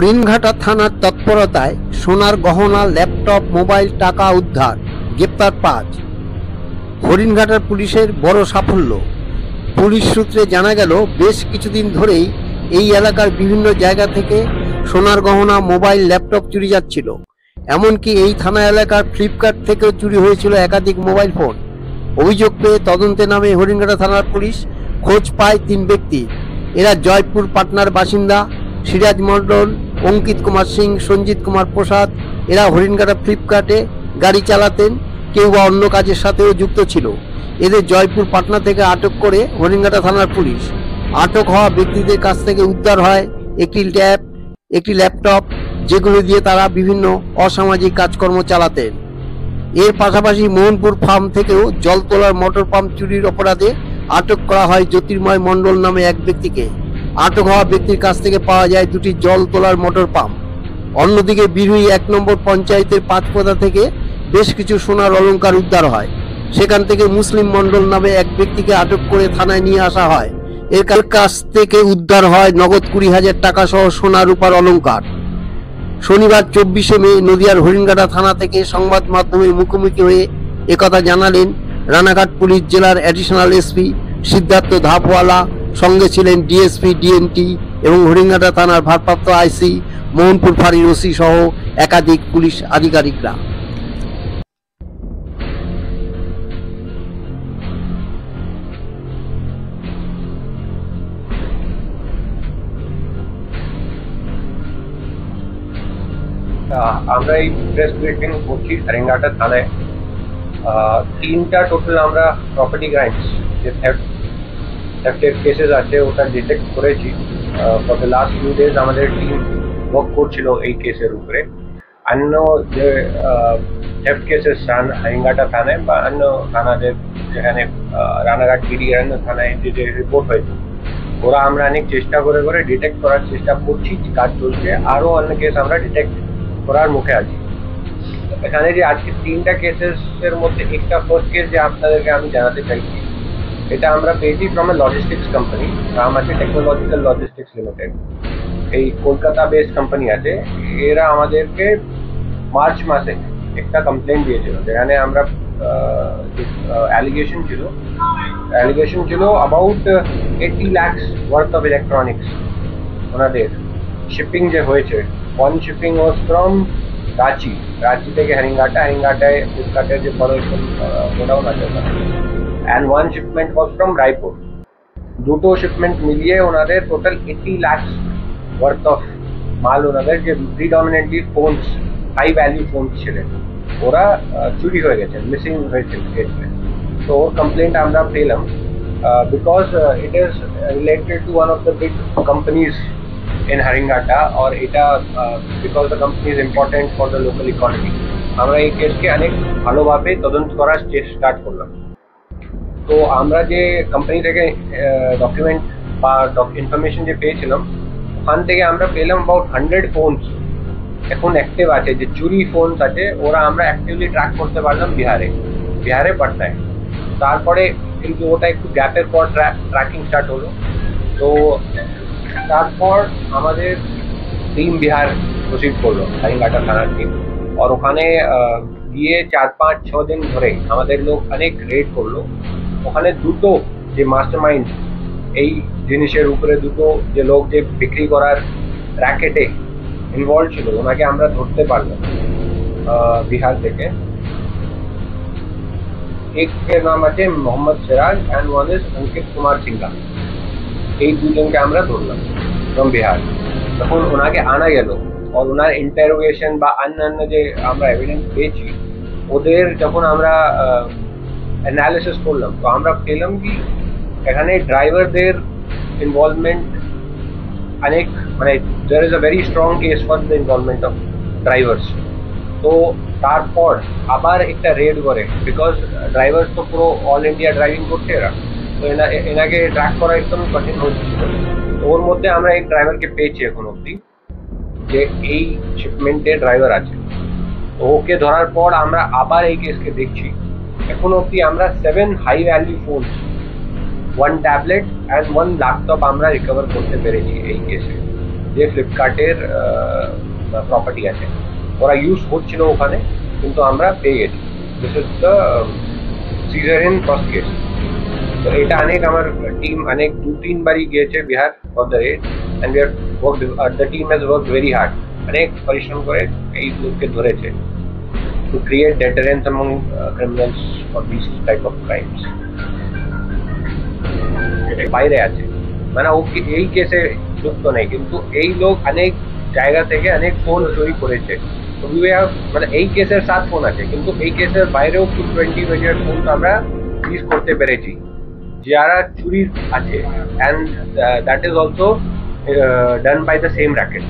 হরিণঘাটা থানার তৎপরতায় সোনার গহনা, ল্যাপটপ, মোবাইল, টাকা উদ্ধার, গ্রেপ্তার 5। হরিণঘাটার পুলিশের বড় সাফল্য। পুলিশ সূত্রে জানা গেল, বেশ কিছুদিন ধরেই এই এলাকার বিভিন্ন জায়গা থেকে সোনার গহনা, মোবাইল, ল্যাপটপ চুরি যাচ্ছিল। এমনকি এই থানা এলাকার ফ্লিপকার্ট থেকেও চুরি হয়েছিল একাধিক মোবাইল ফোন। অভিযোগ পেয়ে তদন্তে নামে হরিণঘাটা থানার পুলিশ। খোঁজ পায় 3 ব্যক্তি। এরা জয়পুর পাটনার বাসিন্দা সিরাজ মণ্ডল, অঙ্কিত কুমার সিং, সঞ্জিত কুমার প্রসাদ। এরা হরিণঘাটা ফ্লিপকার্টে গাড়ি চালাতেন, কেউ বা অন্য কাজের সাথেও যুক্ত ছিল। এদের জয়পুর পাটনা থেকে আটক করে হরিণঘাটা থানার পুলিশ। আটক হওয়া ব্যক্তিদের কাছ থেকে উদ্ধার হয় একটি ট্যাব, একটি ল্যাপটপ, যেগুলো দিয়ে তারা বিভিন্ন অসামাজিক কাজকর্ম চালাতেন। এর পাশাপাশি মোহনপুর ফার্ম থেকেও জল তোলার মোটর পাম্প চুরির অপরাধে আটক করা হয় জ্যোতির্ময় মণ্ডল নামে এক ব্যক্তিকে। আটক হওয়া ব্যক্তির কাছ থেকে পাওয়া যায় 2টি জল তোলার মোটর পাম্প। অন্যদিকে বিরুই 1 নম্বর পঞ্চায়েতের 5 পোদা থেকে বেশ কিছু সোনার অলংকার উদ্ধার হয়। সেখান থেকে মুসলিম মণ্ডল নামে এক ব্যক্তিকে আটক করে থানায় নিয়ে আসা হয়। এর কাছ থেকে উদ্ধার হয় নগদ 20,000 টাকা সহ সোনা রূপার অলংকার। শনিবার 24শে মে নদিয়ার হরিণঘাটা থানা থেকে সংবাদ মাধ্যমের মুখোমুখি হয়ে একথা জানালেন রানাঘাট পুলিশ জেলার অ্যাডিশনাল এসপি সিদ্ধার্থ ধাপওয়ালা। সঙ্গে ছিলেন ডিএসপি, ডিএনটি এবং হরিণঘাটা থানার ভারপ্রাপ্ত আইসি, মোহনপুর ফাঁড়ির ওসি সহ একাধিক পুলিশ আধিকারিকরা। আমরা এই প্রেস ব্রিফিং করছি হরিণঘাটা থানায়। 3টা টোটাল আমরা প্রপার্টি ক্রাইমস যে থেফটের কেসেস আছে ওটা ডিটেক্ট করেছি। For the last few days আমাদের টিম ওয়ার্ক করছিল এই কেসের উপরে। অন্য যে থেফট কেসেস হরিণঘাটা থানায় বা অন্য থানাদের যেখানে রানাঘাট পিডি অন্য থানায় যে রিপোর্ট হয়েছে, ওরা আমরা অনেক চেষ্টা করে করে ডিটেক্ট করার চেষ্টা করছি, কাজ চলছে। আরও অন্য কেস আমরা ডিটেক্ট করার মুখে আছি। এখানে যে আজকে 3টা কেসের মধ্যে একটা ফার্স্ট কেস যে আপনাদেরকে আমি জানাতে চাইছি, এটা আমরা পেয়েছি ফ্রম এ লজিস্টিক্স কোম্পানি, নাম আছে টেকনোলজিক্যাল লজিস্টিক্স লিমিটেড। এই কলকাতা বেসড কোম্পানি আছে। এরা আমাদেরকে মার্চ মাসে একটা কমপ্লেন দিয়েছিল, যেখানে আমরা অ্যালিগেশন ছিল about 80 lakhs worth of electronics. ওনাদের শিপিং যে হয়েছে, one shipping was from Ranchi থেকে হরিণঘাটায় ফ্লিপকার্টের যে বড় গোডাউন আছে, and one shipment was from Raipur. দুটো শিপমেন্ট মিলিয়ে ওনাদের টোটাল 80 lakhs ওয়ার্থ অফ মাল, ওনাদের যে predominantly phones, high value phones ছিলেন, ওরা চুরি হয়ে গেছে, মিসিং হয়েছে কেসে। তো ওর কমপ্লেন্ট আমরা পেলাম because it is related to one of the big companies in Haringata, और এটা because the company is important for the local economy। আমরা এই কেসকে অনেক ভালোভাবে তদন্ত করার স্টার্ট করলাম। তো আমরা যে কোম্পানি থেকে ডকুমেন্ট বা ইনফরমেশন যে পেয়েছিলাম, ওখান থেকে আমরা পেলাম অ্যাবাউট 100 ফোনস এখন অ্যাক্টিভ আছে, যে চুরি ফোনস আছে, ওরা আমরা অ্যাক্টিভলি ট্র্যাক করতে পারলাম বিহারে পাটনায়। তারপরে কিন্তু ওটা একটু গ্যাপের পর ট্র্যাকিং স্টার্ট হলো। তো তারপর আমাদের টিম বিহার প্রসিড করলো, হরিণঘাটা থানার টিম। আর ওখানে গিয়ে 4-5-6 দিন ধরে আমাদের লোক অনেক রেড করলো। ওখানে দুটো যে মাস্টার মাইন্ড এই জিনিসের উপরে, দুটো যে লোক যে বিক্রি করার র্যাকেটে ইনভলভ ছিল, ওনাকে আমরা ধরতে পারলাম বিহার থেকে। একের নাম আছে Mohammad Siraj and one is Ankit Kumar Sinha. এই দুজনকে আমরা ধরলাম ফ্রম বিহার। তখন ওনাকে আনা গেল, আর ওনার ইন্টারোগেশন বা অন্যান্য যে আমরা এভিডেন্স পেয়েছি, ওদের যখন আমরা অ্যানালিসিস করলাম, তো আমরা পেলাম কি এখানে ড্রাইভারদের ইনভলভমেন্ট অনেক, মানে there is a very strong case for the involvement of drivers. তো তারপর আবার একটা রেড করে, বিকজ ড্রাইভার্স তো পুরো অল ইন্ডিয়া ড্রাইভিং করছে এরা, তো এনাকে ট্র্যাক করা একদম কঠিন হচ্ছিল। তো ওর মধ্যে আমরা এক ড্রাইভারকে পেয়েছি এখন অব্দি, যে এই শিপমেন্টে ড্রাইভার আছে। তো ওকে ধরার পর আমরা আবার এই কেসকে দেখছি। এখন অব্দি আমরা 7 high value phones, 1 tablet and 1 laptop আমরা রিকভার করতে পেরেছি এই কেসে। যে ফ্লিপকার্টের প্রপার্টি আছে, ওরা ইউজ করছিল ওখানে, কিন্তু আমরা পেয়ে গেছি। This is the seizure in first case. তো এটা অনেক আমার টিম অনেক 2-3 বারই গিয়েছে Bihar for the raid, and we have worked, the team has worked very hard, অনেক পরিশ্রম করে এই লোককে ধরেছে, to create deterrence among criminals for these type of crimes. বাইরে আছে, মানে ও এই কেসে যুক্ত নেই, কিন্তু এই লোক অনেক জায়গা থেকে অনেক ফোন চুরি করেছে। তো মানে এই কেসের 7 ফোন আছে, কিন্তু এই কেসের বাইরেও 220 ভেরিয়েন্ট ফোন আমরা সিজ করতে পেরেছি যারা চুরি আছে, and that is also done by the same racket.